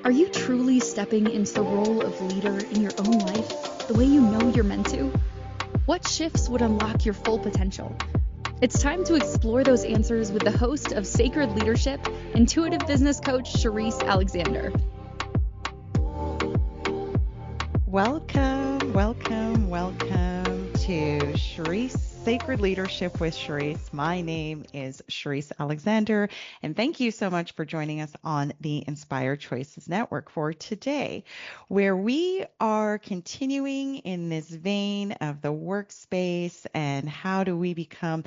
Are you truly stepping into the role of leader in your own life the way you know you're meant to? What shifts would unlock your full potential? It's time to explore those answers with the host of Sacred Leadership, intuitive business coach Sherisse Alexander. Welcome to Sherisse Sacred Leadership with Sherisse. My name is Sherisse Alexander, and thank you so much for joining us on the Inspired Choices Network for today, where we are continuing in this vein of the workspace and how do we become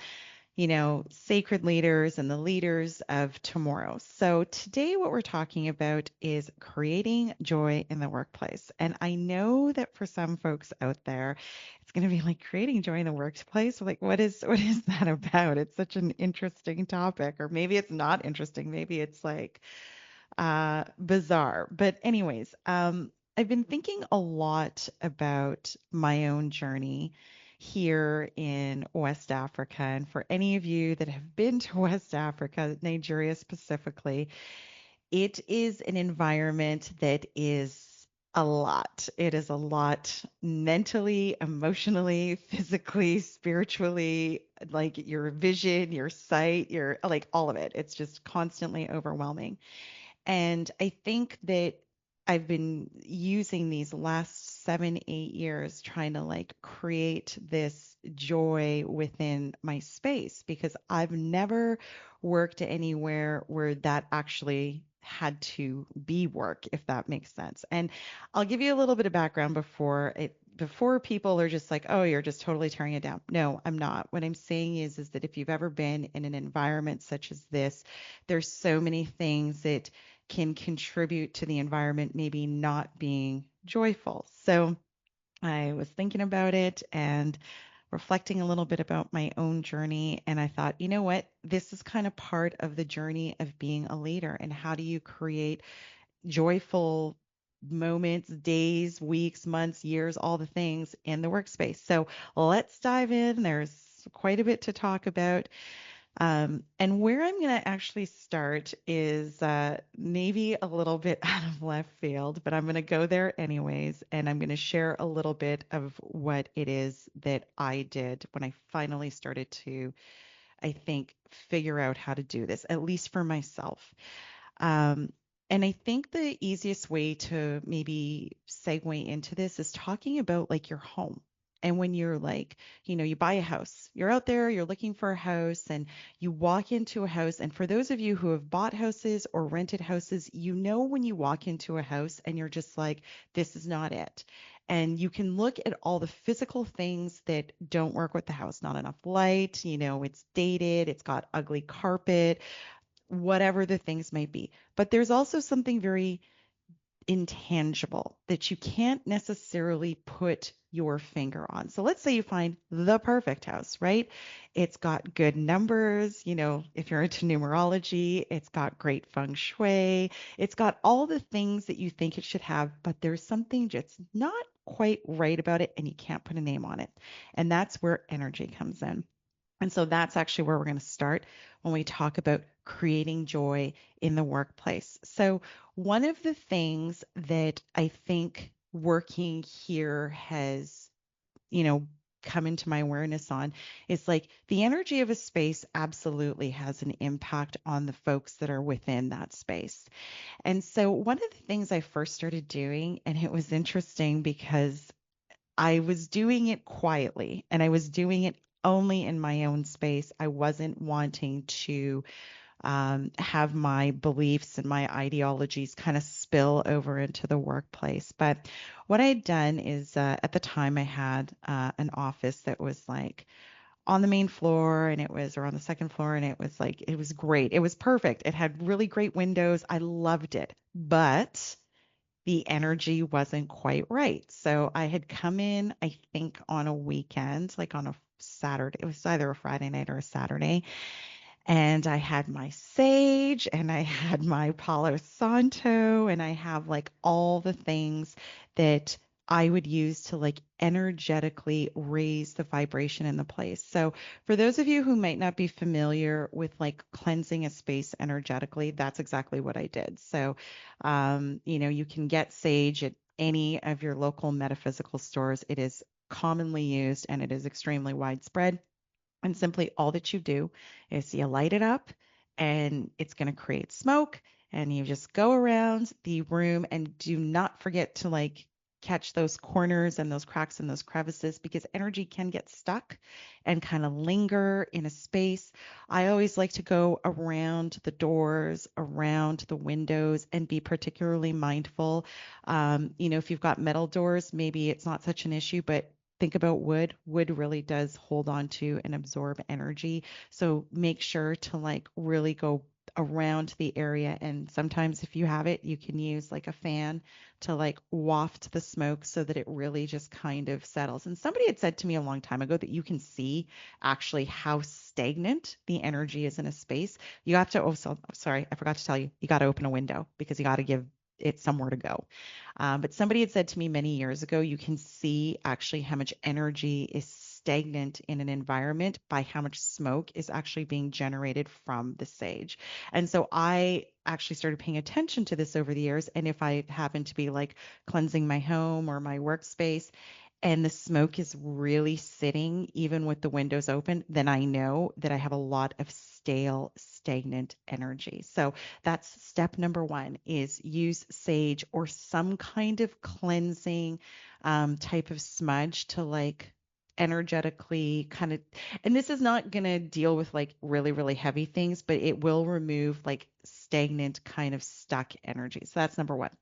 sacred leaders and the leaders of tomorrow. So today what we're talking about is creating joy in the workplace. And I know that for some folks out there, it's going to be like creating joy in the workplace. Like, what is that about? It's such an interesting topic, or maybe it's not interesting. Maybe it's like bizarre. But anyways, I've been thinking a lot about my own journey here in West Africa. And for any of you that have been to West Africa, Nigeria specifically, it is an environment that is a lot. It is a lot mentally, emotionally, physically, spiritually, like your vision, your sight, your like all of it. It's just constantly overwhelming. And I think that I've been using these last 7, 8 years trying to like create this joy within my space because I've never worked anywhere where that actually had to be work, if that makes sense. And I'll give you a little bit of background before people are just like, oh, you're just totally tearing it down. No, I'm not. What I'm saying is that if you've ever been in an environment such as this, there's so many things that can contribute to the environment maybe not being joyful. So I was thinking about it and reflecting a little bit about my own journey. And I thought, you know what? This is kind of part of the journey of being a leader. And how do you create joyful moments, days, weeks, months, years, all the things in the workspace? So let's dive in. There's quite a bit to talk about. And where I'm going to actually start is maybe a little bit out of left field, but I'm going to go there anyways. And I'm going to share a little bit of what it is that I did when I finally started to, I think, figure out how to do this, at least for myself. Um, and I think the easiest way to maybe segue into this is talking about like your home. And when you're like, you buy a house, you're out there, you're looking for a house, and you walk into a house. And for those of you who have bought houses or rented houses, when you walk into a house and you're just like, this is not it. And you can look at all the physical things that don't work with the house, not enough light, it's dated, it's got ugly carpet, whatever the things may be. But there's also something very intangible that you can't necessarily put your finger on. So let's say you find the perfect house, right? It's got good numbers, if you're into numerology, it's got great feng shui, it's got all the things that you think it should have, but there's something just not quite right about it and you can't put a name on it. And that's where energy comes in. And so that's actually where we're going to start when we talk about creating joy in the workplace. So, one of the things that I think working here has, you know, come into my awareness on is like the energy of a space absolutely has an impact on the folks that are within that space. And so, one of the things I first started doing, and it was interesting because I was doing it quietly and I was doing it only in my own space. I wasn't wanting to have my beliefs and my ideologies kind of spill over into the workplace. But what I had done is at the time I had an office that was like on the main floor and or on the second floor, and it was like, it was great. It was perfect. It had really great windows. I loved it. But the energy wasn't quite right. So I had come in, I think, on a weekend, like on a Saturday. It was either a Friday night or a Saturday. And I had my sage and I had my Palo Santo and I have like all the things that I would use to like energetically raise the vibration in the place. So, for those of you who might not be familiar with like cleansing a space energetically, that's exactly what I did. So, you can get sage at any of your local metaphysical stores. It is commonly used and it is extremely widespread. And simply all that you do is you light it up and it's going to create smoke. And you just go around the room and do not forget to like catch those corners and those cracks and those crevices because energy can get stuck and kind of linger in a space. I always like to go around the doors, around the windows, and be particularly mindful. If you've got metal doors, maybe it's not such an issue, but think about wood. Wood really does hold on to and absorb energy. So make sure to like really go around the area. And sometimes if you have it, you can use like a fan to like waft the smoke so that it really just kind of settles. And somebody had said to me a long time ago that you can see actually how stagnant the energy is in a space. You have to, oh, so sorry, I forgot to tell you, you got to open a window because you got to give it somewhere to go. But somebody had said to me many years ago, you can see actually how much energy is stagnant in an environment by how much smoke is actually being generated from the sage. And so I actually started paying attention to this over the years. And if I happen to be like cleansing my home or my workspace, and the smoke is really sitting even with the windows open, then I know that I have a lot of stale, stagnant energy. So that's step number one is use sage or some kind of cleansing type of smudge to like energetically kind of, and this is not going to deal with like really, really heavy things, but it will remove like stagnant kind of stuck energy. So that's number one.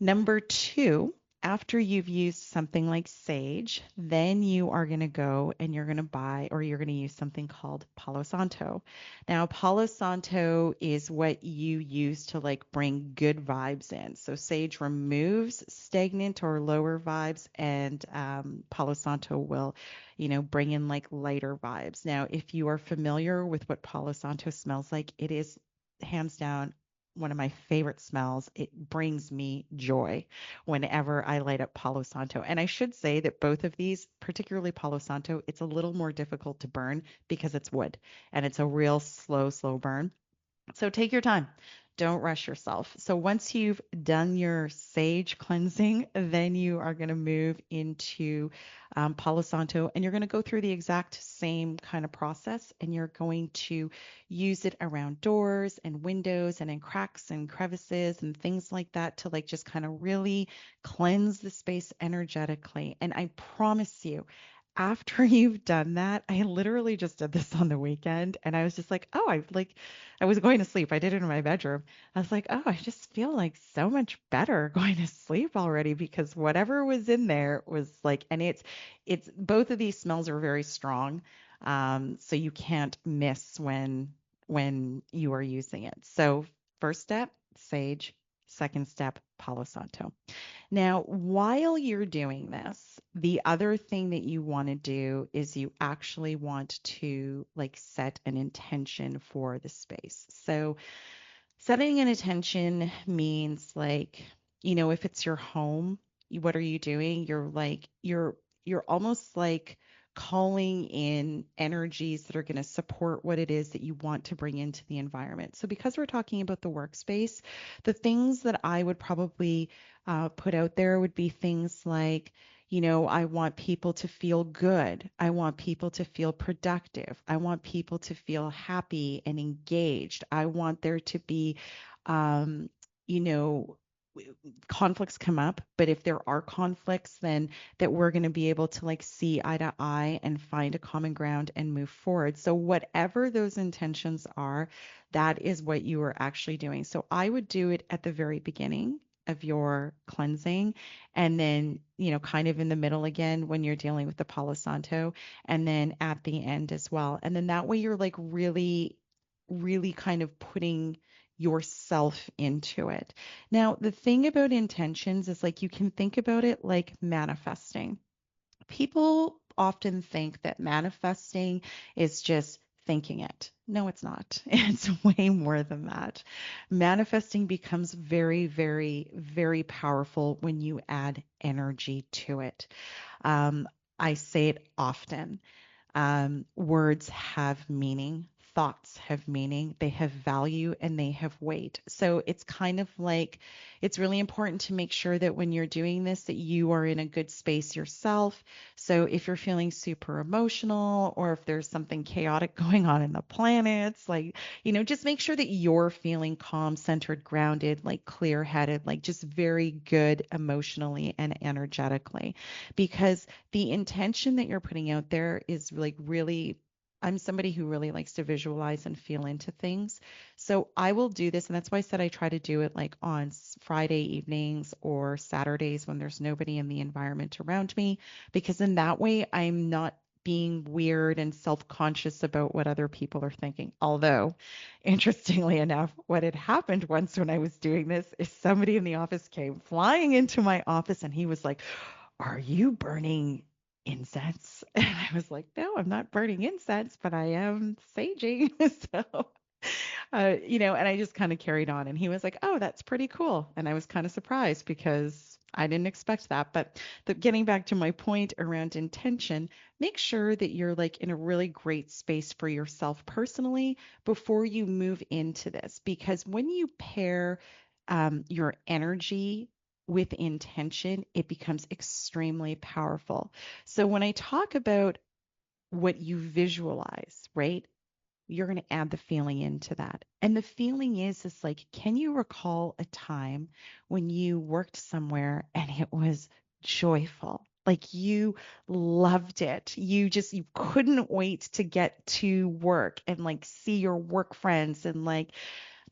Number two, after you've used something like sage, then you are going to go and you're going to buy or you're going to use something called Palo Santo. Now, Palo Santo is what you use to like bring good vibes in. So sage removes stagnant or lower vibes, and Palo Santo will, bring in like lighter vibes. Now, if you are familiar with what Palo Santo smells like, it is hands down one of my favorite smells. It brings me joy whenever I light up Palo Santo. And I should say that both of these, particularly Palo Santo, it's a little more difficult to burn because it's wood and it's a real slow, slow burn. So take your time. Don't rush yourself. So once you've done your sage cleansing, then you are going to move into Palo Santo and you're going to go through the exact same kind of process and you're going to use it around doors and windows and in cracks and crevices and things like that to like just kind of really cleanse the space energetically. And I promise you, after you've done that, I literally just did this on the weekend and I was just like, oh, I was going to sleep. I did it in my bedroom. I was like, oh, I just feel like so much better going to sleep already because whatever was in there was like, and it's both of these smells are very strong. So you can't miss when you are using it. So first step, sage. Second step, Palo Santo. Now, while you're doing this, the other thing that you want to do is you actually want to like set an intention for the space. So, setting an intention means like, if it's your home, what are you doing? You're almost like calling in energies that are going to support what it is that you want to bring into the environment. So because we're talking about the workspace, the things that I would probably put out there would be things like, I want people to feel good. I want people to feel productive. I want people to feel happy and engaged. I want there to be, um, you know, conflicts come up, but if there are conflicts, then that we're going to be able to like see eye to eye and find a common ground and move forward. So whatever those intentions are, that is what you are actually doing. So I would do it at the very beginning of your cleansing and then, kind of in the middle again when you're dealing with the Palo Santo and then at the end as well. And then that way you're like really, really kind of putting yourself into it. Now, the thing about intentions is like you can think about it like manifesting. People often think that manifesting is just thinking it. No, it's not. It's way more than that. Manifesting becomes very, very, very powerful when you add energy to it. Um, I say it often. Words have meaning, thoughts have meaning, they have value, and they have weight. So it's kind of like it's really important to make sure that when you're doing this, that you are in a good space yourself. So if you're feeling super emotional or if there's something chaotic going on in the planets, like, just make sure that you're feeling calm, centered, grounded, like clear headed, like just very good emotionally and energetically. Because the intention that you're putting out there is like really, I'm somebody who really likes to visualize and feel into things. So I will do this. And that's why I said I try to do it like on Friday evenings or Saturdays when there's nobody in the environment around me, because in that way I'm not being weird and self-conscious about what other people are thinking. Although, interestingly enough, what had happened once when I was doing this is somebody in the office came flying into my office and he was like, "Are you burning incense?" And I was like, "No, I'm not burning incense, but I am saging." So, and I just kind of carried on. And he was like, "Oh, that's pretty cool." And I was kind of surprised because I didn't expect that. But getting back to my point around intention, make sure that you're like in a really great space for yourself personally before you move into this. Because when you pair your energy with intention, it becomes extremely powerful. So when I talk about what you visualize, right? You're going to add the feeling into that. And the feeling is like, can you recall a time when you worked somewhere and it was joyful? Like you loved it. You couldn't wait to get to work and like see your work friends and like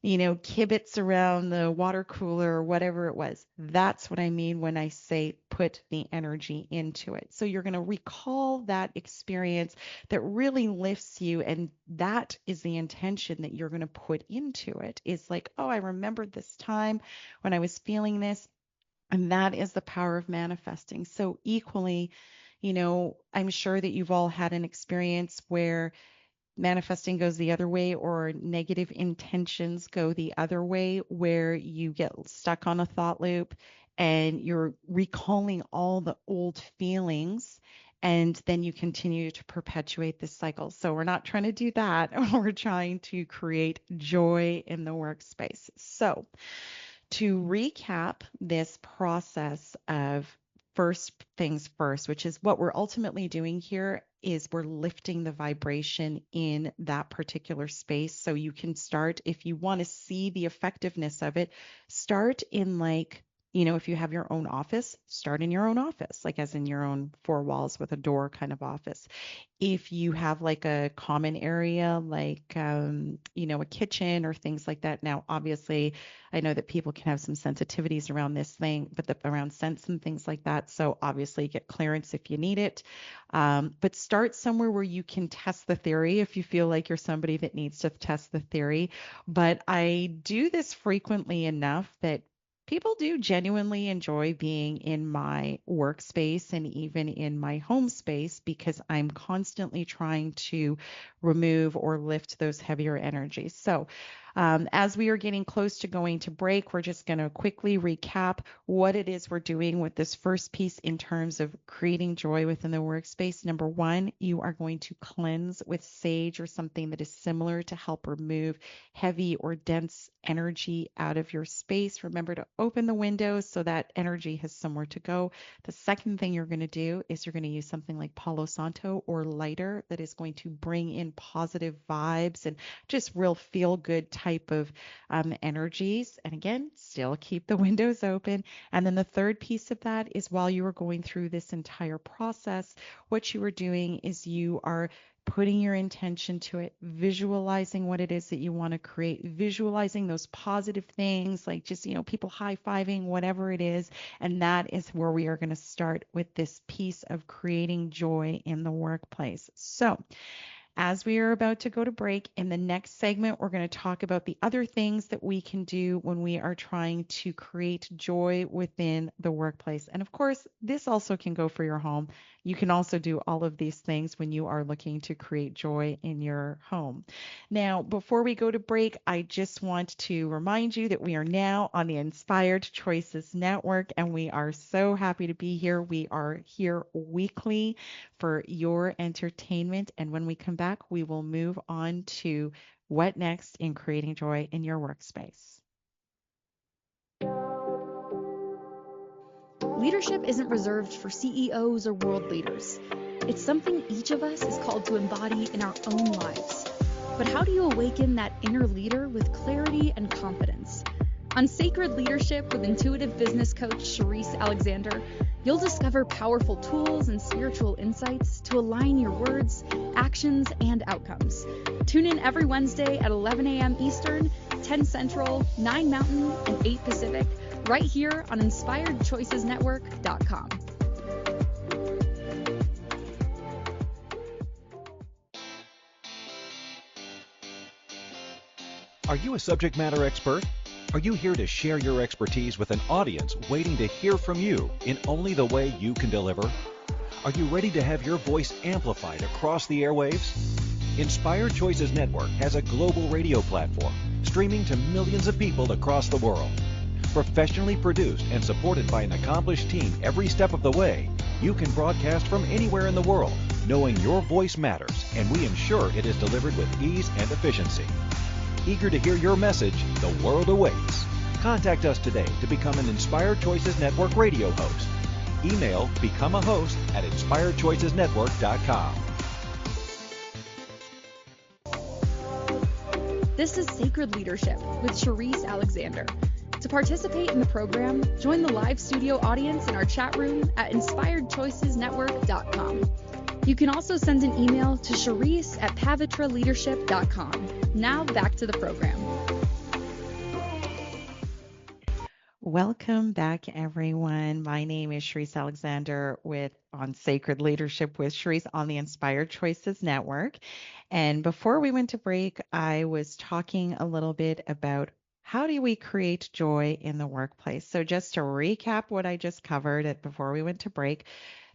kibitz around the water cooler or whatever it was. That's what I mean when I say put the energy into it. So you're going to recall that experience that really lifts you. And that is the intention that you're going to put into it. Is like, oh, I remembered this time when I was feeling this. And that is the power of manifesting. So equally, I'm sure that you've all had an experience where manifesting goes the other way or negative intentions go the other way, where you get stuck on a thought loop and you're recalling all the old feelings and then you continue to perpetuate this cycle. So we're not trying to do that. We're trying to create joy in the workspace. So to recap this process of first things first, which is what we're ultimately doing here, is we're lifting the vibration in that particular space. So you can start, if you want to see the effectiveness of it, start in like, if you have your own office, start in your own office, like as in your own four walls with a door kind of office. If you have like a common area, like, a kitchen or things like that. Now, obviously, I know that people can have some sensitivities around this thing, but around scents and things like that. So obviously get clearance if you need it. But start somewhere where you can test the theory if you feel like you're somebody that needs to test the theory. But I do this frequently enough that people do genuinely enjoy being in my workspace and even in my home space because I'm constantly trying to remove or lift those heavier energies. So, as we are getting close to going to break, we're just going to quickly recap what it is we're doing with this first piece in terms of creating joy within the workspace. Number one, you are going to cleanse with sage or something that is similar to help remove heavy or dense energy out of your space. Remember to open the windows so that energy has somewhere to go. The second thing you're going to do is you're going to use something like Palo Santo or lighter that is going to bring in positive vibes and just real feel good type of energies. And again, still keep the windows open. And then the third piece of that is while you are going through this entire process, what you are doing is you are putting your intention to it, visualizing what it is that you want to create, visualizing those positive things like just, people high-fiving, whatever it is. And that is where we are going to start with this piece of creating joy in the workplace. So As we are about to go to break, in the next segment, we're going to talk about the other things that we can do when we are trying to create joy within the workplace. And of course, this also can go for your home. You can also do all of these things when you are looking to create joy in your home. Now, before we go to break, I just want to remind you that we are now on the Inspired Choices Network, and we are so happy to be here. We are here weekly for your entertainment. And when we come back, we will move on to what next in creating joy in your workspace. Leadership isn't reserved for CEOs or world leaders. It's something each of us is called to embody in our own lives. But how do you awaken that inner leader with clarity and confidence? On Sacred Leadership with intuitive business coach Sherisse Alexander, you'll discover powerful tools and spiritual insights to align your words, actions, and outcomes. Tune in every Wednesday at 11 a.m. Eastern, 10 Central, 9 Mountain, and 8 Pacific, right here on InspiredChoicesNetwork.com. Are you a subject matter expert? Are you here to share your expertise with an audience waiting to hear from you in only the way you can deliver? Are you ready to have your voice amplified across the airwaves? Inspired Choices Network has a global radio platform streaming to millions of people across the world. Professionally produced and supported by an accomplished team every step of the way, you can broadcast from anywhere in the world, knowing your voice matters, and we ensure it is delivered with ease and efficiency. Eager to hear your message, the world awaits. Contact us today to become an Inspired Choices Network radio host. Email become a host at inspiredchoicesnetwork.com. This is Sacred Leadership with Sherisse Alexander. To participate in the program, join the live studio audience in our chat room at inspiredchoicesnetwork.com. You can also send an email to Sherisse@pavitraleadership.com. Now back to the program. Welcome back, everyone. My name is Sherisse Alexander on Sacred Leadership with Sherisse on the Inspired Choices Network. And before we went to break, I was talking a little bit about how do we create joy in the workplace. So just to recap what I just covered before we went to break,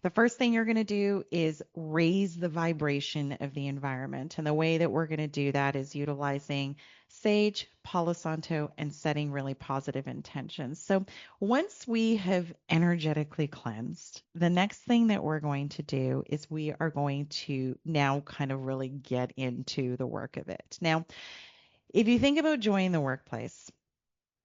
the first thing you're going to do is raise the vibration of the environment. And the way that we're going to do that is utilizing Sage, Palo Santo, and setting really positive intentions. So once we have energetically cleansed, the next thing that we're going to do is we are going to now kind of really get into the work of it. Now, if you think about joy in the workplace,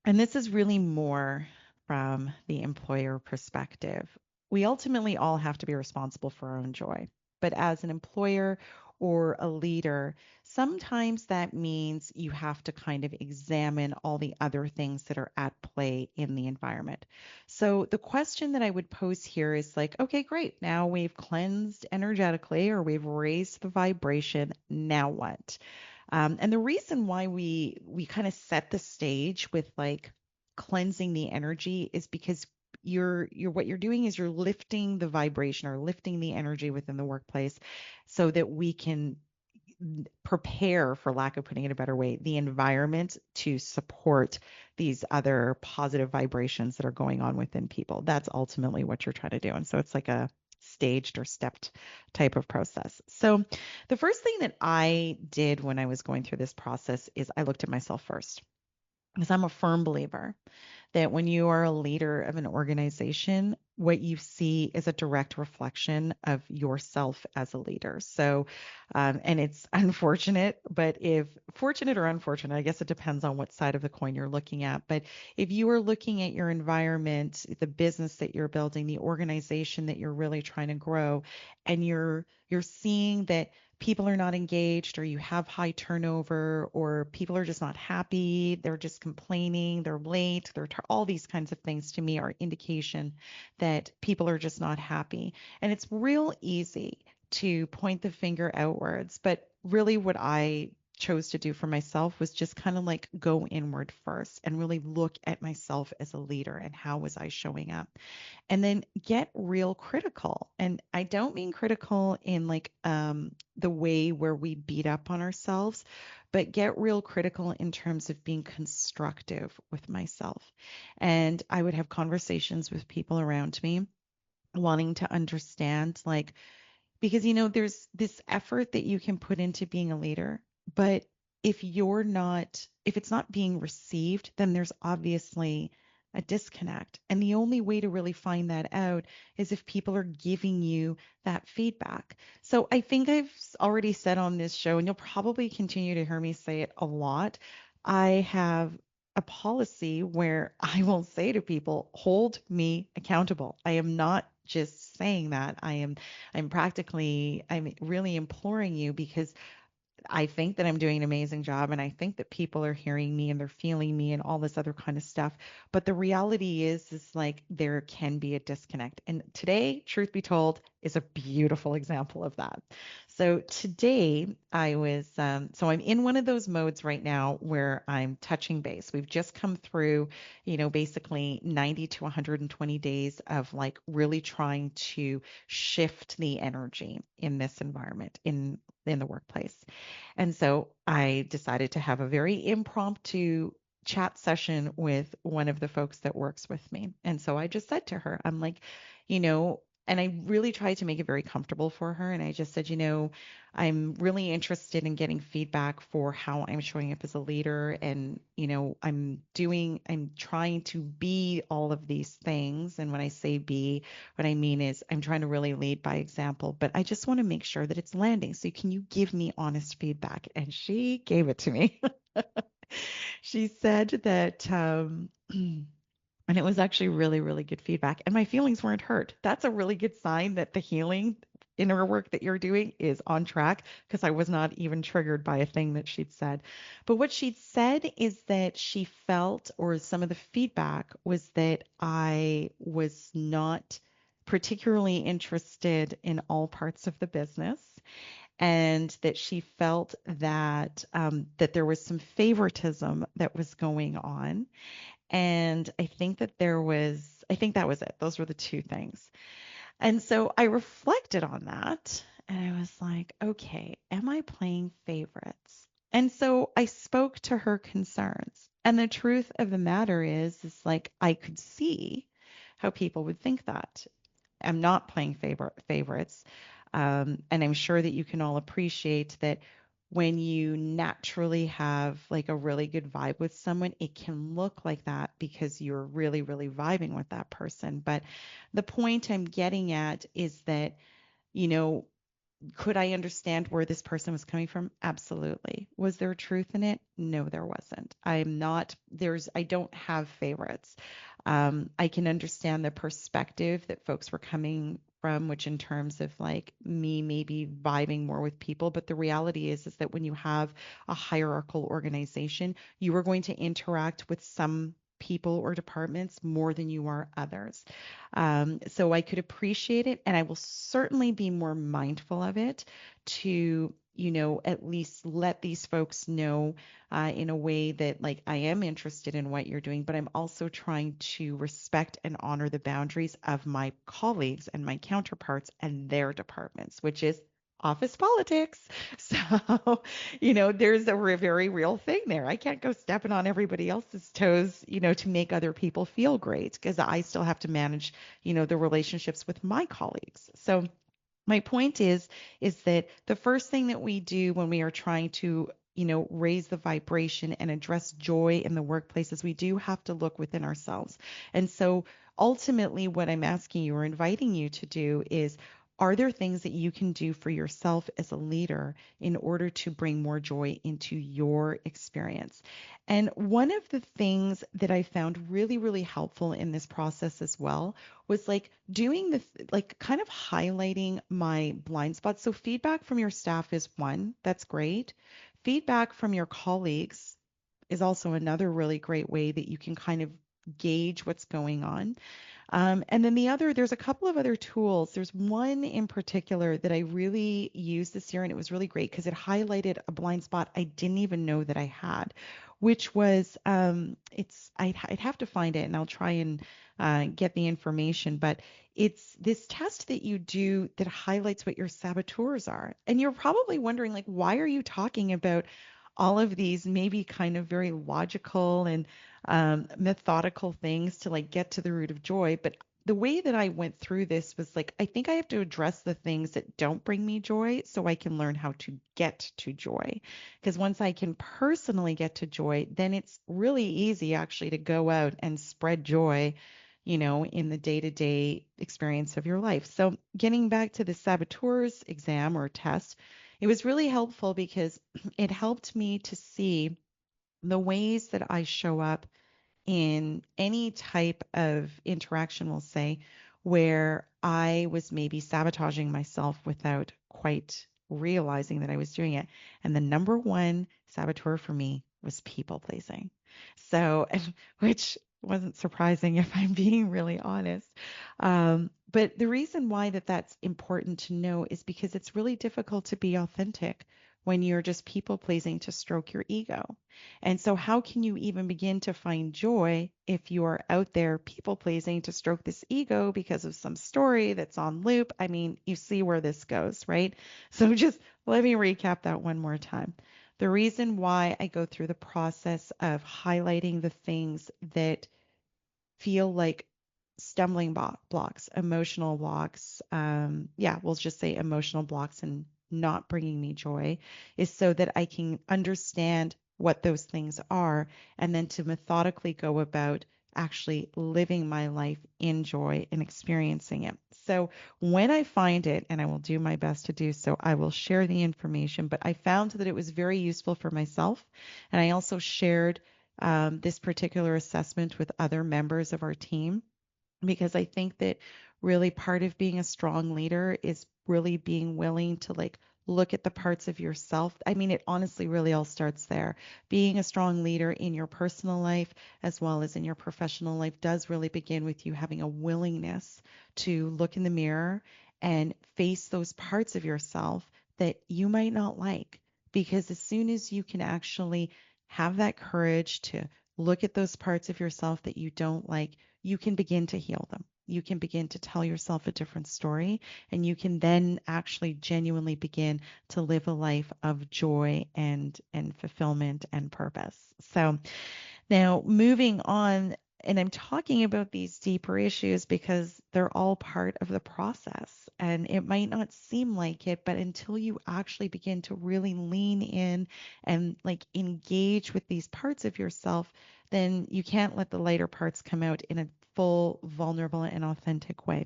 and this is really more from the employer perspective, we ultimately all have to be responsible for our own joy. But as an employer or a leader, sometimes that means you have to kind of examine all the other things that are at play in the environment. So the question that I would pose here is like, okay, great. Now we've cleansed energetically or we've raised the vibration. Now what? And the reason why we kind of set the stage with like cleansing the energy is because you're what you're doing is you're lifting the vibration or lifting the energy within the workplace so that we can prepare, for lack of putting it a better way, the environment to support these other positive vibrations that are going on within people. That's ultimately what you're trying to do. And so it's like a staged or stepped type of process. So the first thing that I did when I was going through this process is I looked at myself first, because I'm a firm believer that when you are a leader of an organization, what you see is a direct reflection of yourself as a leader. So, and it's unfortunate, but if fortunate or unfortunate, I guess it depends on what side of the coin you're looking at. But if you are looking at your environment, the business that you're building, the organization that you're really trying to grow, and you're seeing that people are not engaged or you have high turnover or people are just not happy, they're just complaining, they're late, all these kinds of things to me are indication that people are just not happy. And it's real easy to point the finger outwards, but really what I chose to do for myself was just kind of like go inward first and really look at myself as a leader and how was I showing up, and then get real critical. And I don't mean critical in like the way where we beat up on ourselves, but get real critical in terms of being constructive with myself. And I would have conversations with people around me wanting to understand, like, because there's this effort that you can put into being a leader, but if it's not being received, then there's obviously a disconnect. And the only way to really find that out is if people are giving you that feedback. So I think I've already said on this show, and you'll probably continue to hear me say it a lot, I have a policy where I will say to people, hold me accountable. I am not just saying that. I'm really imploring you, because I think that I'm doing an amazing job, and I think that people are hearing me and they're feeling me and all this other kind of stuff. But the reality is like there can be a disconnect. And today, truth be told, is a beautiful example of that. So today so I'm in one of those modes right now where I'm touching base. We've just come through, basically 90 to 120 days of like really trying to shift the energy in this environment in the workplace. And so I decided to have a very impromptu chat session with one of the folks that works with me. And so I just said to her, I'm like, you know, and I really tried to make it very comfortable for her. And I just said, I'm really interested in getting feedback for how I'm showing up as a leader. And, I'm trying to be all of these things. And when I say be, what I mean is I'm trying to really lead by example, but I just want to make sure that it's landing. So can you give me honest feedback? And she gave it to me. She said that, and it was actually really, really good feedback. And my feelings weren't hurt. That's a really good sign that the healing inner work that you're doing is on track, because I was not even triggered by a thing that she'd said. But what she'd said is that she felt, or some of the feedback was that I was not particularly interested in all parts of the business, and that she felt that that there was some favoritism that was going on. And I think that was it. Those were the two things. And so I reflected on that and I was like, okay, am I playing favorites? And so I spoke to her concerns. And the truth of the matter is like I could see how people would think that. I'm not playing favorites. And I'm sure that you can all appreciate that when you naturally have like a really good vibe with someone, it can look like that because you're really, really vibing with that person. But the point I'm getting at is that, you know, could I understand where this person was coming from? Absolutely. Was there truth in it? No, there wasn't. I don't have favorites. I can understand the perspective that folks were coming from, which in terms of like me maybe vibing more with people. But the reality is that when you have a hierarchical organization, you are going to interact with some people or departments more than you are others. So I could appreciate it, and I will certainly be more mindful of it to, at least let these folks know in a way that, like, I am interested in what you're doing, but I'm also trying to respect and honor the boundaries of my colleagues and my counterparts and their departments, which is office politics. So, there's a very real thing there. I can't go stepping on everybody else's toes, to make other people feel great, because I still have to manage, the relationships with my colleagues. So my point is that the first thing that we do when we are trying to, raise the vibration and address joy in the workplace is we do have to look within ourselves. And so ultimately what I'm asking you or inviting you to do is, are there things that you can do for yourself as a leader in order to bring more joy into your experience? And one of the things that I found really, really helpful in this process as well was like doing like kind of highlighting my blind spots. So feedback from your staff is one, that's great. Feedback from your colleagues is also another really great way that you can kind of gauge what's going on. And then there's a couple of other tools. There's one in particular that I really used this year, and it was really great because it highlighted a blind spot I didn't even know that I had, which was I'd have to find it, and I'll try and get the information, but it's this test that you do that highlights what your saboteurs are. And you're probably wondering, like, why are you talking about all of these maybe kind of very logical and methodical things to like get to the root of joy? But the way that I went through this was like, I think I have to address the things that don't bring me joy so I can learn how to get to joy. Because once I can personally get to joy, then it's really easy actually to go out and spread joy, in the day-to-day experience of your life. So getting back to the saboteurs exam or test, it was really helpful because it helped me to see the ways that I show up in any type of interaction, we'll say, where I was maybe sabotaging myself without quite realizing that I was doing it. And the number one saboteur for me was people pleasing. So, which wasn't surprising if I'm being really honest. But the reason why that's important to know is because it's really difficult to be authentic when you're just people pleasing to stroke your ego. And so, how can you even begin to find joy if you are out there people pleasing to stroke this ego because of some story that's on loop? I mean, you see where this goes, right? So, just let me recap that one more time. The reason why I go through the process of highlighting the things that feel like stumbling blocks, emotional blocks. Yeah, we'll just say emotional blocks and not bringing me joy is so that I can understand what those things are and then to methodically go about actually living my life in joy and experiencing it. So when I find it, and I will do my best to do so, I will share the information, but I found that it was very useful for myself. And I also shared this particular assessment with other members of our team because I think that really part of being a strong leader is really being willing to like look at the parts of yourself. I mean, it honestly really all starts there. Being a strong leader in your personal life as well as in your professional life does really begin with you having a willingness to look in the mirror and face those parts of yourself that you might not like. Because as soon as you can actually have that courage to look at those parts of yourself that you don't like, you can begin to heal them. You can begin to tell yourself a different story, and you can then actually genuinely begin to live a life of joy and fulfillment and purpose. So now moving on, and I'm talking about these deeper issues because they're all part of the process. And it might not seem like it, but until you actually begin to really lean in and like engage with these parts of yourself, then you can't let the lighter parts come out in a full, vulnerable, and authentic way.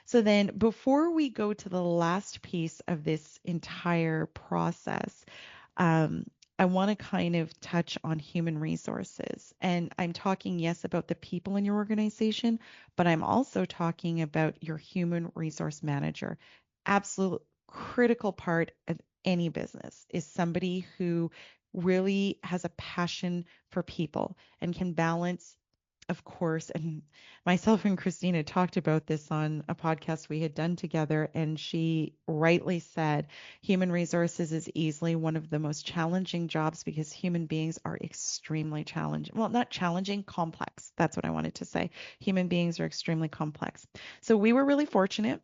So then before we go to the last piece of this entire process, um, I want to kind of touch on human resources. And I'm talking, yes, about the people in your organization, but I'm also talking about your human resource manager. Absolute critical part of any business is somebody who really has a passion for people and can balance, of course, and myself and Christina talked about this on a podcast we had done together, and she rightly said human resources is easily one of the most challenging jobs because human beings are extremely challenging. Well, not challenging, complex. That's what I wanted to say. Human beings are extremely complex. So we were really fortunate.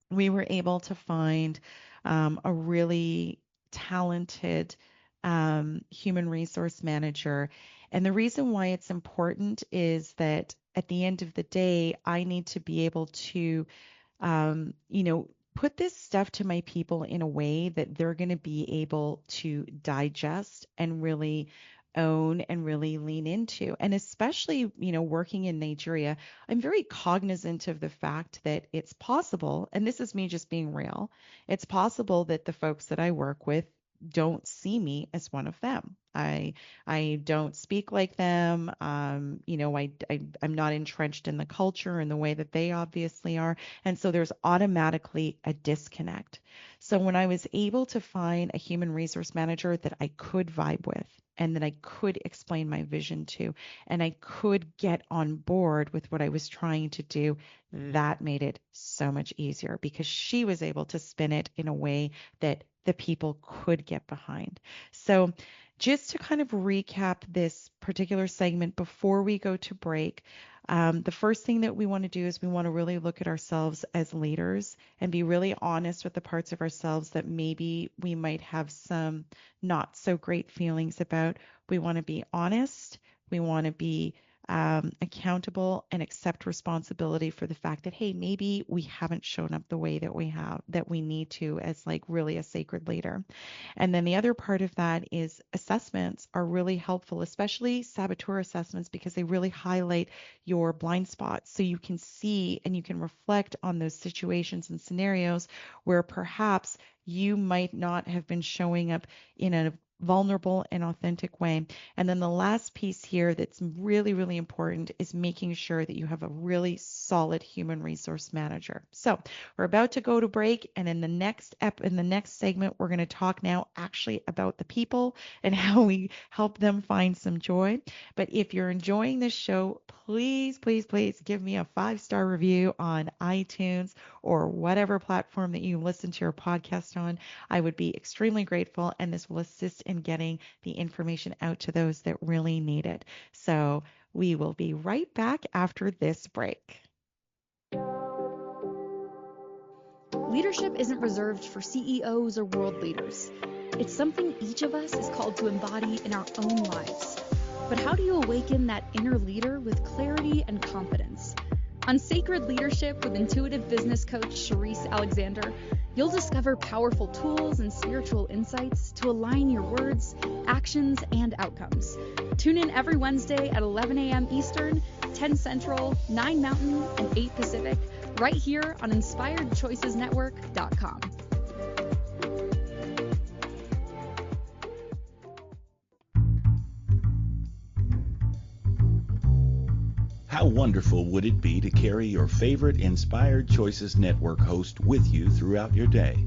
We were able to find a really talented human resource manager. And the reason why it's important is that at the end of the day, I need to be able to, put this stuff to my people in a way that they're going to be able to digest and really own and really lean into. And especially, working in Nigeria, I'm very cognizant of the fact that it's possible, and this is me just being real, it's possible that the folks that I work with don't see me as one of them. I don't speak like them. I'm not entrenched in the culture in the way that they obviously are. And so there's automatically a disconnect. So when I was able to find a human resource manager that I could vibe with and that I could explain my vision to, and I could get on board with what I was trying to do, that made it so much easier because she was able to spin it in a way that the people could get behind. So, just to kind of recap this particular segment before we go to break, the first thing that we want to do is we want to really look at ourselves as leaders and be really honest with the parts of ourselves that maybe we might have some not so great feelings about. We want to be honest. We want to be accountable and accept responsibility for the fact that, hey, maybe we haven't shown up the way that we need to as like really a sacred leader. And then the other part of that is assessments are really helpful, especially saboteur assessments, because they really highlight your blind spots so you can see and you can reflect on those situations and scenarios where perhaps you might not have been showing up in a vulnerable and authentic way. And then the last piece here that's really, really important is making sure that you have a really solid human resource manager. So we're about to go to break, and in the next segment, we're going to talk now actually about the people and how we help them find some joy. But if you're enjoying this show, please, please, please give me a 5-star review on iTunes or whatever platform that you listen to your podcast on. I would be extremely grateful, and this will assist in getting the information out to those that really need it. So we will be right back after this break. Leadership isn't reserved for CEOs or world leaders. It's something each of us is called to embody in our own lives. But how do you awaken that inner leader with clarity and confidence? On Sacred Leadership with intuitive business coach Sherisse Alexander, you'll discover powerful tools and spiritual insights to align your words, actions, and outcomes. Tune in every Wednesday at 11 a.m. Eastern, 10 Central, 9 Mountain, and 8 Pacific, right here on InspiredChoicesNetwork.com. How wonderful would it be to carry your favorite Inspired Choices Network host with you throughout your day?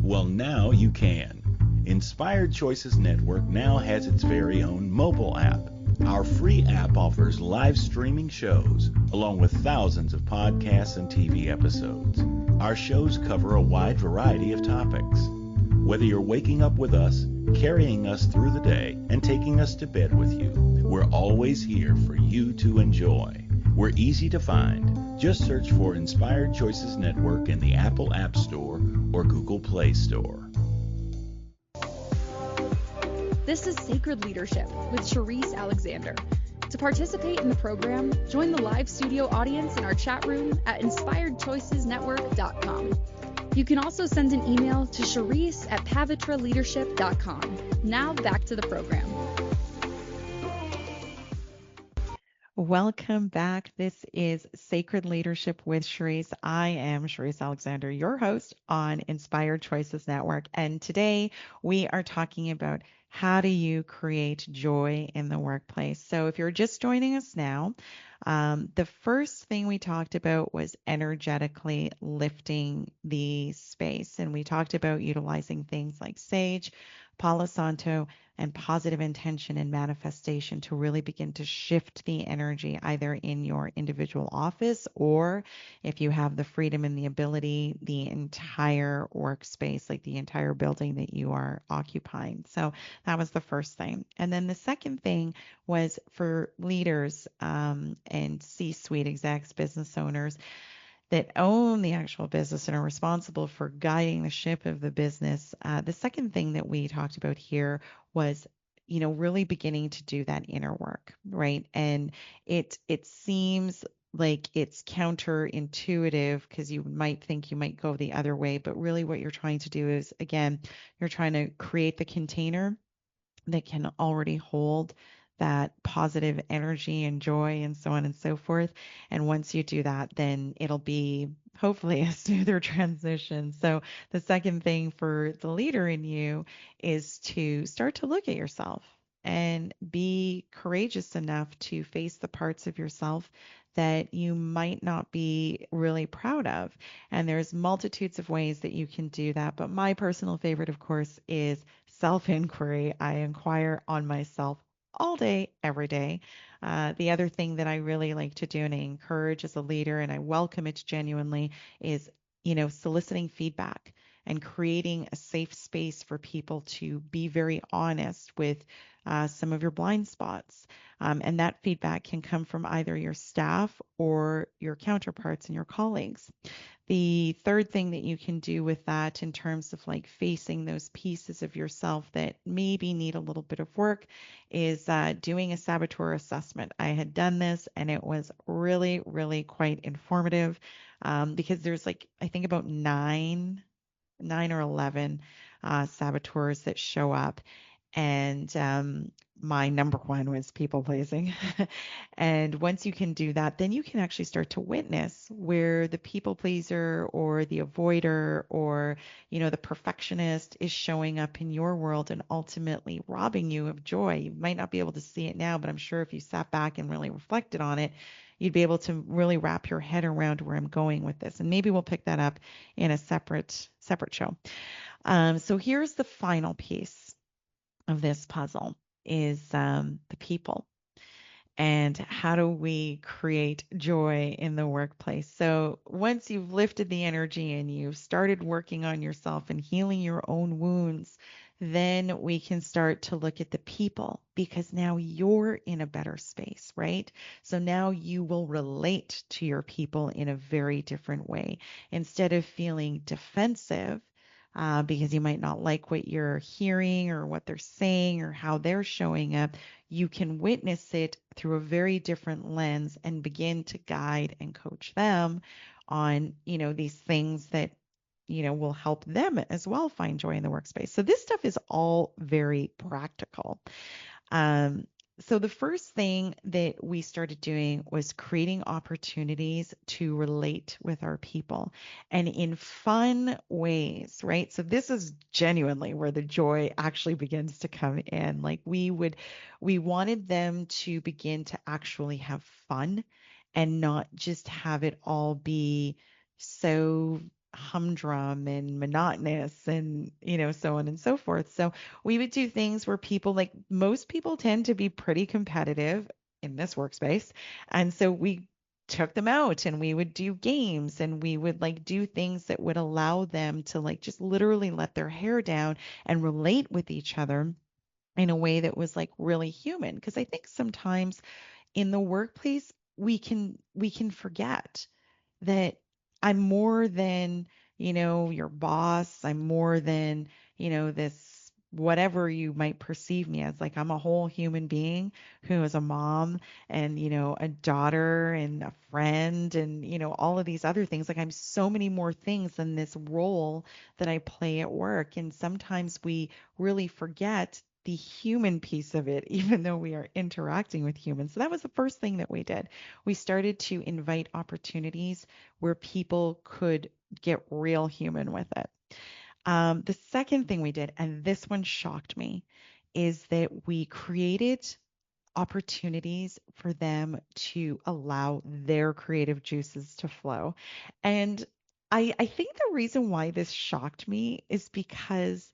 Well, now you can. Inspired Choices Network now has its very own mobile app. Our free app offers live streaming shows, along with thousands of podcasts and TV episodes. Our shows cover a wide variety of topics. Whether you're waking up with us, carrying us through the day, and taking us to bed with you, we're always here for you to enjoy. We're easy to find. Just search for Inspired Choices Network in the Apple App Store or Google Play Store. This is Sacred Leadership with Sherisse Alexander. To participate in the program, join the live studio audience in our chat room at InspiredChoicesNetwork.com. You can also send an email to Sherisse@pavitraleadership.com. Now back to the program. Welcome back. This is Sacred Leadership with Sherisse. I am Sherisse Alexander, your host on Inspired Choices Network. And today we are talking about how do you create joy in the workplace. So if you're just joining us now, the first thing we talked about was energetically lifting the space. And we talked about utilizing things like sage, Palo Santo, and positive intention and manifestation to really begin to shift the energy either in your individual office or if you have the freedom and the ability, the entire workspace, like the entire building that you are occupying. So that was the first thing. And then the second thing was for leaders and C-suite execs, business owners that own the actual business and are responsible for guiding the ship of the business. The second thing that we talked about here was, really beginning to do that inner work, right? And it seems like it's counterintuitive because you might think you might go the other way, but really what you're trying to do is, again, you're trying to create the container that can already hold that positive energy and joy and so on and so forth. And once you do that, then it'll be hopefully a smoother transition. So the second thing for the leader in you is to start to look at yourself and be courageous enough to face the parts of yourself that you might not be really proud of. And there's multitudes of ways that you can do that. But my personal favorite, of course, is self-inquiry. I inquire on myself all day, every day. The other thing that I really like to do and I encourage as a leader, and I welcome it genuinely, is, soliciting feedback and creating a safe space for people to be very honest with some of your blind spots. And that feedback can come from either your staff or your counterparts and your colleagues. The third thing that you can do with that in terms of like facing those pieces of yourself that maybe need a little bit of work is doing a saboteur assessment. I had done this and it was really, really quite informative because there's like, I think about nine or 11 saboteurs that show up. And my number one was people pleasing. And once you can do that, then you can actually start to witness where the people pleaser or the avoider or, the perfectionist is showing up in your world and ultimately robbing you of joy. You might not be able to see it now, but I'm sure if you sat back and really reflected on it, you'd be able to really wrap your head around where I'm going with this. And maybe we'll pick that up in a separate show. So here's the final piece of this puzzle is the people. And how do we create joy in the workplace? So once you've lifted the energy and you've started working on yourself and healing your own wounds, then we can start to look at the people because now you're in a better space, right? So now you will relate to your people in a very different way. Instead of feeling defensive, because you might not like what you're hearing or what they're saying or how they're showing up, you can witness it through a very different lens and begin to guide and coach them on, these things that, will help them as well find joy in the workspace. So this stuff is all very practical. Um, so the first thing that we started doing was creating opportunities to relate with our people and in fun ways, right? So this is genuinely where the joy actually begins to come in. Like we wanted them to begin to actually have fun and not just have it all be so humdrum and monotonous and, so on and so forth. So we would do things where people, like most people, tend to be pretty competitive in this workspace. And so we took them out and we would do games and we would like do things that would allow them to like just literally let their hair down and relate with each other in a way that was like really human. Because I think sometimes in the workplace we can forget that I'm more than, your boss. I'm more than, this whatever you might perceive me as. Like I'm a whole human being who is a mom and, a daughter and a friend and, all of these other things. Like I'm so many more things than this role that I play at work. And sometimes we really forget the human piece of it, even though we are interacting with humans. So that was the first thing that we did. We started to invite opportunities where people could get real human with it. The second thing we did, and this one shocked me, is that we created opportunities for them to allow their creative juices to flow. And I think the reason why this shocked me is because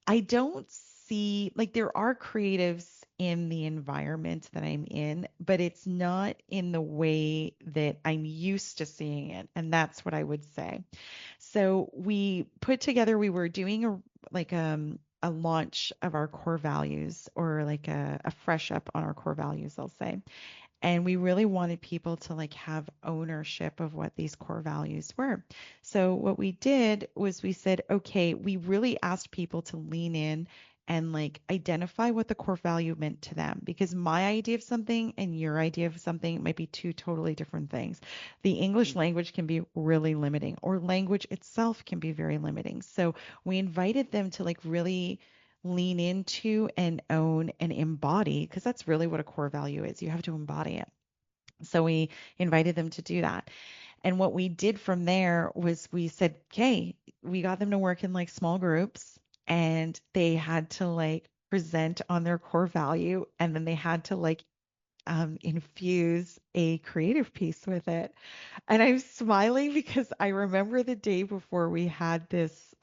I don't see, like, there are creatives in the environment that I'm in, but it's not in the way that I'm used to seeing it. And that's what I would say. So we put together, we were doing a launch of our core values or like a fresh up on our core values, I'll say. And we really wanted people to like have ownership of what these core values were. So what we did was we said, okay, we really asked people to lean in and like identify what the core value meant to them because my idea of something and your idea of something might be two totally different things. The English language can be really limiting or language itself can be very limiting. So we invited them to like really lean into and own and embody, because that's really what a core value is. You have to embody it. So we invited them to do that. And what we did from there was we said, okay, we got them to work in like small groups and they had to like present on their core value and then they had to like infuse a creative piece with it. And I'm smiling because I remember the day before we had this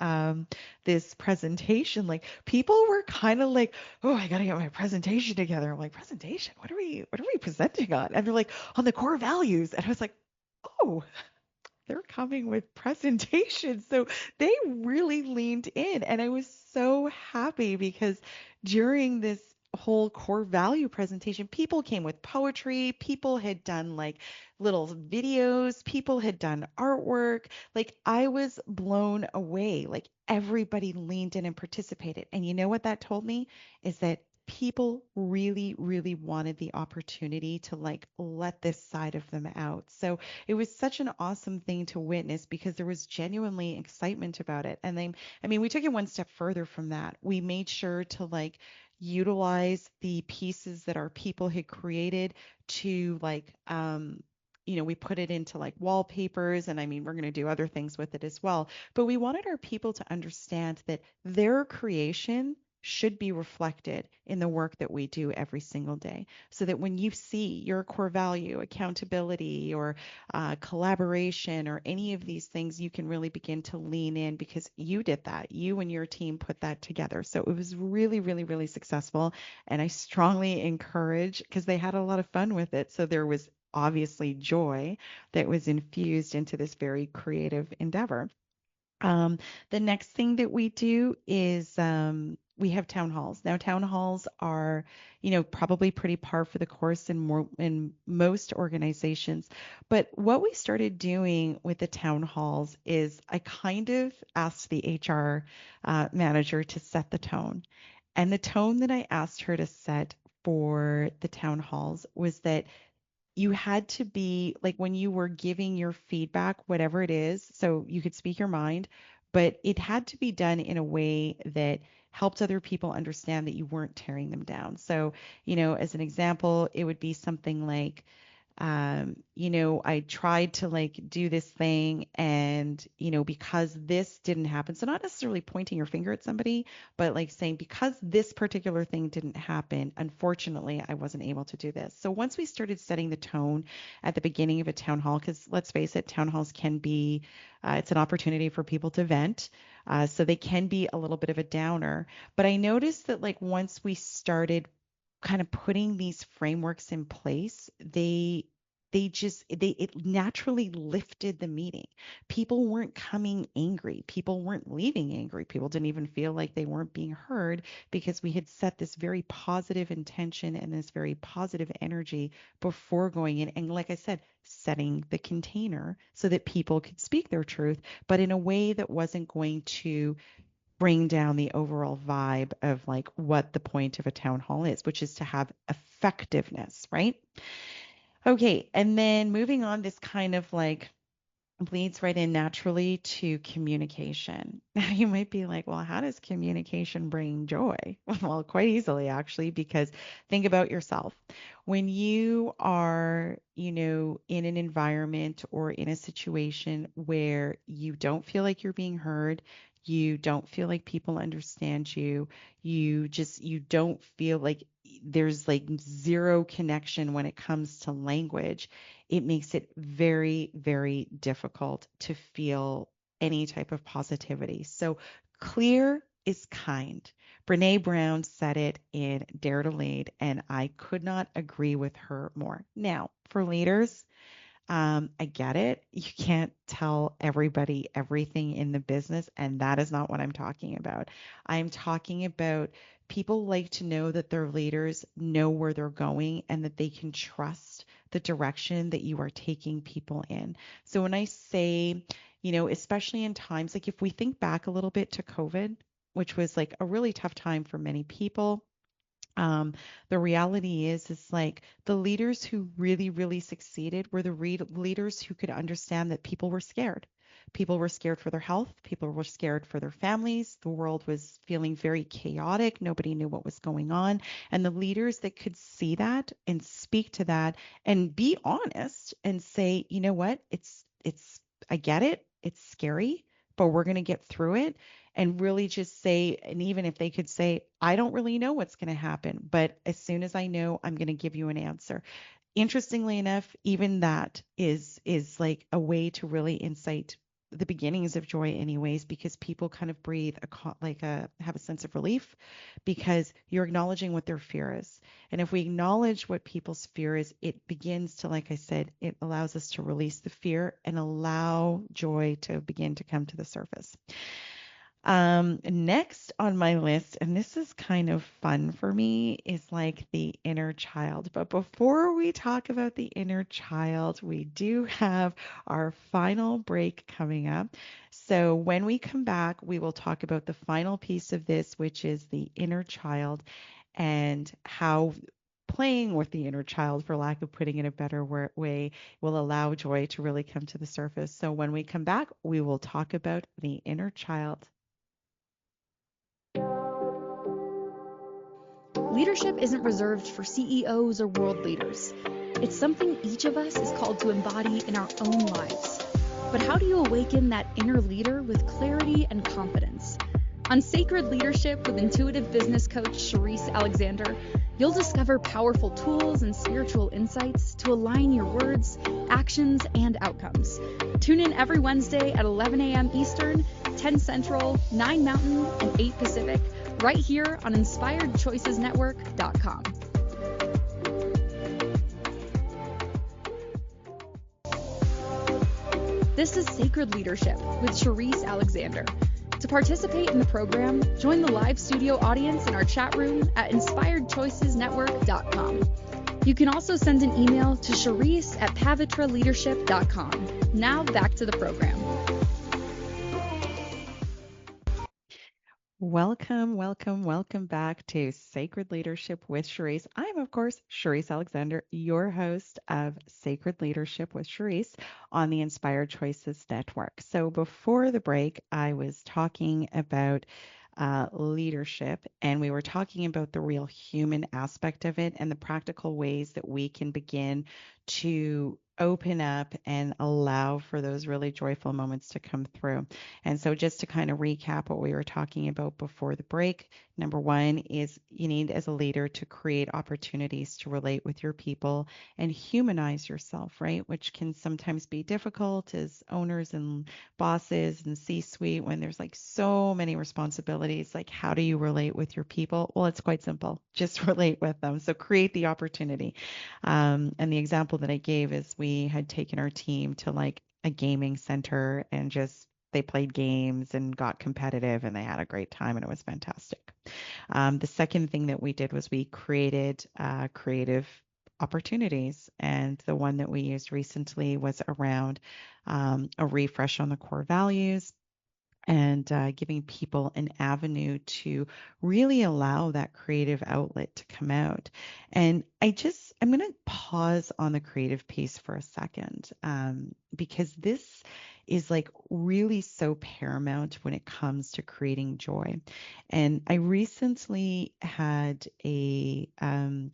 presentation, like people were kind of like, "Oh, I got to get my presentation together." I'm like, "Presentation? What are we presenting on?" And they're like, "On the core values." And I was like, "Oh, they're coming with presentations." So they really leaned in. And I was so happy because during this whole core value presentation, people came with poetry, people had done like little videos, people had done artwork. Like I was blown away. Like everybody leaned in and participated. And you know what that told me is that people really, really wanted the opportunity to like let this side of them out. So it was such an awesome thing to witness because there was genuinely excitement about it. And then, I mean, we took it one step further from that. We made sure to like utilize the pieces that our people had created to like, we put it into like wallpapers, and I mean, we're going to do other things with it as well. But we wanted our people to understand that their creation should be reflected in the work that we do every single day. So that when you see your core value, accountability, or collaboration, or any of these things, you can really begin to lean in because you did that. You and your team put that together. So it was really, really, really successful. And I strongly encourage, because they had a lot of fun with it. So there was obviously joy that was infused into this very creative endeavor. Um, the next thing that we do is we have town halls. Now, town halls are, probably pretty par for the course in most organizations. But what we started doing with the town halls is I kind of asked the HR manager to set the tone. And the tone that I asked her to set for the town halls was that you had to be like when you were giving your feedback, whatever it is, so you could speak your mind, but it had to be done in a way that helped other people understand that you weren't tearing them down. So, as an example, it would be something like, I tried to like do this thing and, because this didn't happen. So not necessarily pointing your finger at somebody, but like saying, because this particular thing didn't happen, unfortunately, I wasn't able to do this. So once we started setting the tone at the beginning of a town hall, because let's face it, town halls can be, it's an opportunity for people to vent. So they can be a little bit of a downer. But I noticed that like once we started kind of putting these frameworks in place, they it naturally lifted the meeting. People weren't coming angry. People weren't leaving angry. People didn't even feel like they weren't being heard because we had set this very positive intention and this very positive energy before going in. And like I said, setting the container so that people could speak their truth, but in a way that wasn't going to bring down the overall vibe of like what the point of a town hall is, which is to have effectiveness, right? Okay, and then moving on, this kind of like bleeds right in naturally to communication. Now you might be like, well, how does communication bring joy? Well, quite easily actually, because think about yourself. When you are, in an environment or in a situation where you don't feel like you're being heard, you don't feel like people understand you, you don't feel like there's like zero connection when it comes to language, it makes it very, very difficult to feel any type of positivity. So clear is kind. Brene Brown said it in Dare to Lead, and I could not agree with her more. Now, for leaders, I get it. You can't tell everybody everything in the business, and that is not what I'm talking about. I'm talking about people like to know that their leaders know where they're going and that they can trust the direction that you are taking people in. So when I say, especially in times like if we think back a little bit to COVID, which was like a really tough time for many people, the reality is like the leaders who really, really succeeded were the leaders who could understand that people were scared. People were scared for their health. People were scared for their families. The world was feeling very chaotic. Nobody knew what was going on. And the leaders that could see that and speak to that and be honest and say, you know what, I get it. It's scary, but we're going to get through it. and really just say, and even if they could say, I don't really know what's going to happen, but as soon as I know, I'm going to give you an answer. Interestingly enough, even that is like a way to really incite the beginnings of joy anyways, because people kind of breathe have a sense of relief because you're acknowledging what their fear is. And if we acknowledge what people's fear is, it begins to, like I said, it allows us to release the fear and allow joy to begin to come to the surface. Next on my list, and this is kind of fun for me, is like the inner child. But before we talk about the inner child, we do have our final break coming up. So when we come back, we will talk about the final piece of this, which is the inner child and how playing with the inner child, for lack of putting it a better way, will allow joy to really come to the surface. So when we come back, we will talk about the inner child. Leadership isn't reserved for CEOs or world leaders. It's something each of us is called to embody in our own lives. But how do you awaken that inner leader with clarity and confidence? On Sacred Leadership with intuitive business coach Sherisse Alexander, you'll discover powerful tools and spiritual insights to align your words, actions, and outcomes. Tune in every Wednesday at 11 a.m. Eastern, 10 Central, 9 Mountain, and 8 Pacific, right here on InspiredChoicesNetwork.com. This is Sacred Leadership with Sherisse Alexander. To participate in the program, join the live studio audience in our chat room at InspiredChoicesNetwork.com. You can also send an email to Sherisse@pavitraleadership.com. Now back to the program. Welcome back to Sacred Leadership with Sherisse. I'm, of course, Sherisse Alexander, your host of Sacred Leadership with Sherisse on the Inspired Choices Network. So before the break, I was talking about leadership, and we were talking about the real human aspect of it and the practical ways that we can begin to open up and allow for those really joyful moments to come through. And so just to kind of recap what we were talking about before the break, number one is you need as a leader to create opportunities to relate with your people and humanize yourself, right? Which can sometimes be difficult as owners and bosses and C-suite when there's like so many responsibilities. Like, how do you relate with your people? Well, it's quite simple. Just relate with them. So create the opportunity. And the example that I gave is we had taken our team to like a gaming center and just they played games and got competitive and they had a great time and it was fantastic. The second thing that we did was we created creative opportunities. And the one that we used recently was around a refresh on the core values and giving people an avenue to really allow that creative outlet to come out. And I'm going to pause on the creative piece for a second because this is like really so paramount when it comes to creating joy. And I recently had a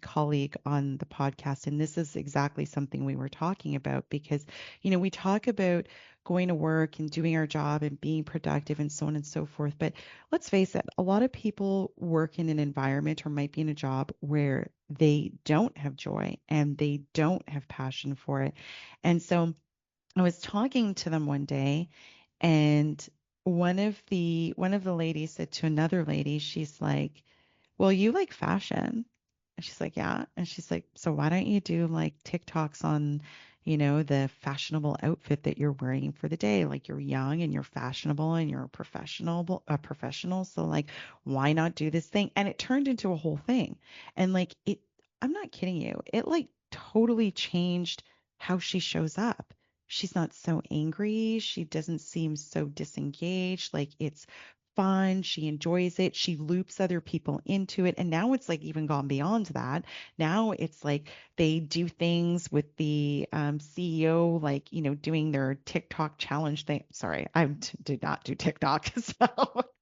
colleague on the podcast, and this is exactly something we were talking about because, we talk about going to work and doing our job and being productive and so on and so forth. But let's face it, a lot of people work in an environment or might be in a job where they don't have joy and they don't have passion for it. And so I was talking to them one day and one of the ladies said to another lady, she's like, well, you like fashion. And she's like, yeah. And she's like, so why don't you do like TikToks on, the fashionable outfit that you're wearing for the day? Like you're young and you're fashionable and you're a professional. So like, why not do this thing? And it turned into a whole thing. And like I'm not kidding you. It like totally changed how she shows up. She's not so angry. She doesn't seem so disengaged. Like it's fun. She enjoys it. She loops other people into it. And now it's like even gone beyond that. Now it's like they do things with the CEO, like, doing their TikTok challenge thing. Sorry, did not do TikTok. So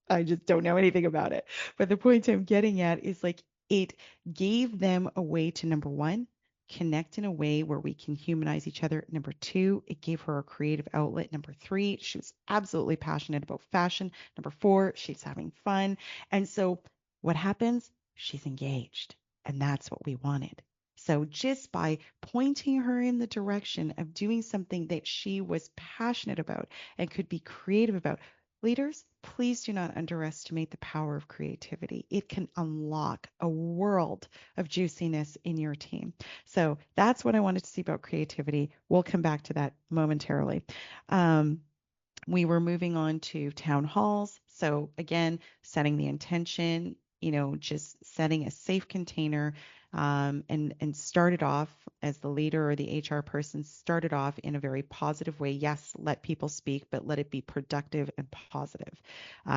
I just don't know anything about it. But the point I'm getting at is like it gave them a way to, number one, connect in a way where we can humanize each other. Number two, it gave her a creative outlet. Number three, she was absolutely passionate about fashion. Number four, she's having fun. And so what happens? She's engaged. And that's what we wanted. So just by pointing her in the direction of doing something that she was passionate about and could be creative about, leaders, please do not underestimate the power of creativity. It can unlock a world of juiciness in your team. So that's what I wanted to see about creativity. We'll come back to that momentarily. Um, we were moving on to town halls. So again, setting the intention, just setting a safe container, and started off as the leader or the HR person, started off in a very positive way. Yes, let people speak, but let it be productive and positive.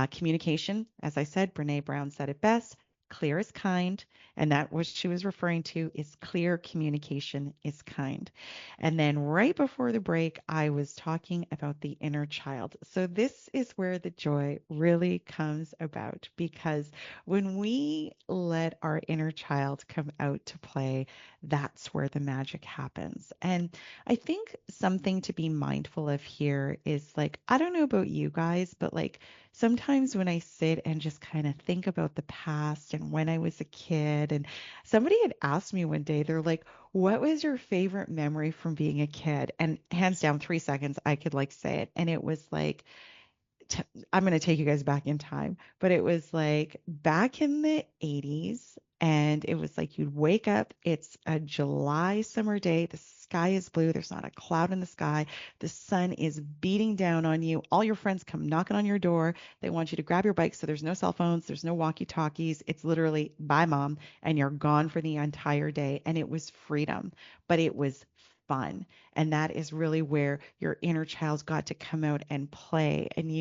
Communication, as I said, Brene Brown said it best. Clear is kind, and that what she was referring to is clear communication is kind. And then right before the break, I was talking about the inner child. So this is where the joy really comes about, because when we let our inner child come out to play, that's where the magic happens. And I think something to be mindful of here is, like, I don't know about you guys, but like sometimes when I sit and just kind of think about the past and when I was a kid, and somebody had asked me one day, they're like, what was your favorite memory from being a kid? And hands down, 3 seconds, I could like say it. And it was like, t- I'm going to take you guys back in time, but it was like back in the 80s. And it was like you'd wake up, it's a July summer day, the sky is blue, there's not a cloud in the sky, the sun is beating down on you, all your friends come knocking on your door, they want you to grab your bike, so there's no cell phones, there's no walkie-talkies, it's literally bye mom, and you're gone for the entire day. And it was freedom, but it was fun. And that is really where your inner child's got to come out and play. And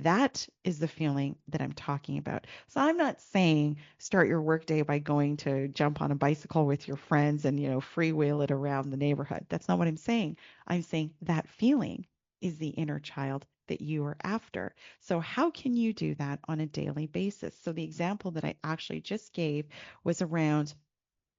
that is the feeling that I'm talking about. So I'm not saying start your workday by going to jump on a bicycle with your friends and, freewheel it around the neighborhood. That's not what I'm saying. I'm saying that feeling is the inner child that you are after. So how can you do that on a daily basis? So the example that I actually just gave was around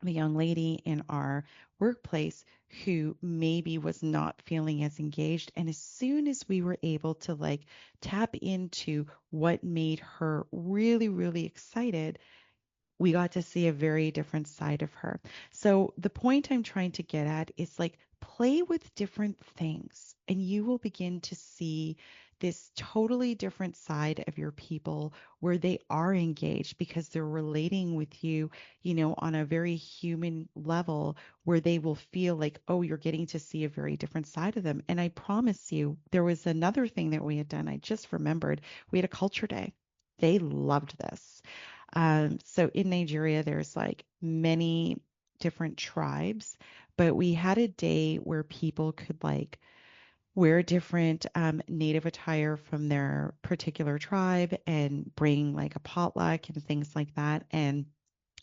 the young lady in our workplace who maybe was not feeling as engaged. And as soon as we were able to like tap into what made her really, really excited, we got to see a very different side of her. So the point I'm trying to get at is, like, play with different things and you will begin to see this totally different side of your people where they are engaged because they're relating with you, on a very human level, where they will feel like, oh, you're getting to see a very different side of them. And I promise you, there was another thing that we had done. I just remembered, we had a culture day. They loved this. So in Nigeria, there's like many different tribes, but we had a day where people could like wear different native attire from their particular tribe and bring like a potluck and things like that. And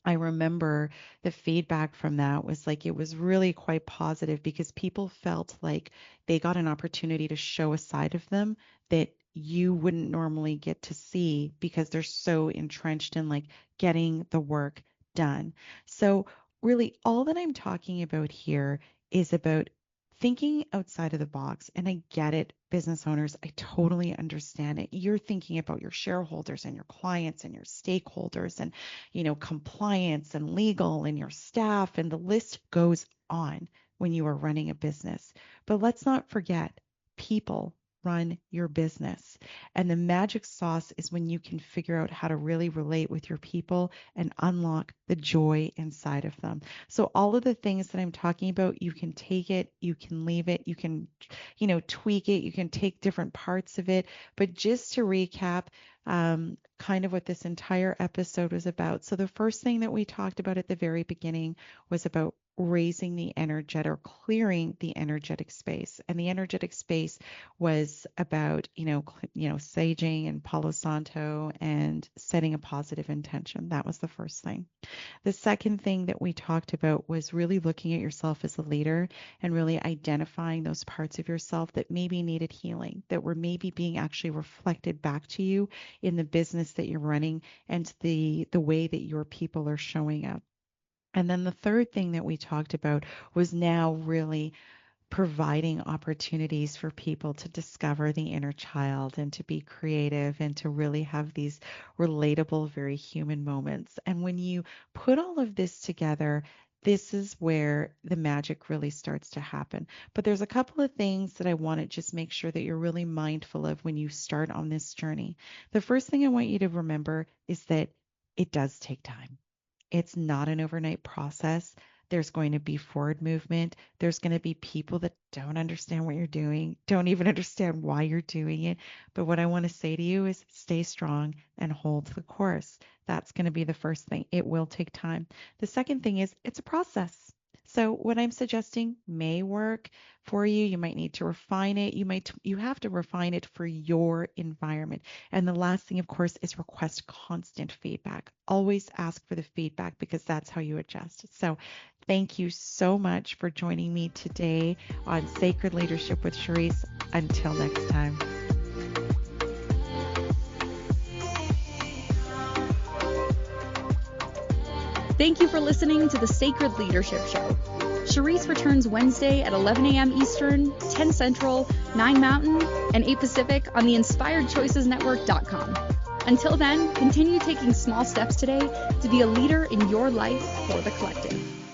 I remember the feedback from that was like it was really quite positive because people felt like they got an opportunity to show a side of them that you wouldn't normally get to see because they're so entrenched in like getting the work done. So really all that I'm talking about here is about thinking outside of the box. And I get it, business owners, I totally understand it. You're thinking about your shareholders and your clients and your stakeholders and compliance and legal and your staff, and the list goes on when you are running a business. But let's not forget, people run your business. And the magic sauce is when you can figure out how to really relate with your people and unlock the joy inside of them. So all of the things that I'm talking about, you can take it, you can leave it, you can, tweak it, you can take different parts of it. But just to recap, kind of what this entire episode was about. So the first thing that we talked about at the very beginning was about raising the energetic or clearing the energetic space. And the energetic space was about, saging and Palo Santo and setting a positive intention. That was the first thing. The second thing that we talked about was really looking at yourself as a leader and really identifying those parts of yourself that maybe needed healing, that were maybe being actually reflected back to you in the business that you're running and the way that your people are showing up. And then the third thing that we talked about was now really providing opportunities for people to discover the inner child and to be creative and to really have these relatable, very human moments. And when you put all of this together, this is where the magic really starts to happen. But there's a couple of things that I want to just make sure that you're really mindful of when you start on this journey. The first thing I want you to remember is that it does take time. It's not an overnight process. There's going to be forward movement. There's going to be people that don't understand what you're doing, don't even understand why you're doing it. But what I want to say to you is stay strong and hold the course. That's going to be the first thing. It will take time. The second thing is it's a process. So what I'm suggesting may work for you. You might need to refine it. You have to refine it for your environment. And the last thing, of course, is request constant feedback. Always ask for the feedback because that's how you adjust. So thank you so much for joining me today on Sacred Leadership with Sherisse. Until next time. Thank you for listening to the Sacred Leadership Show. Sherisse returns Wednesday at 11 a.m. Eastern, 10 Central, 9 Mountain, and 8 Pacific on the InspiredChoicesNetwork.com. Until then, continue taking small steps today to be a leader in your life for the collective.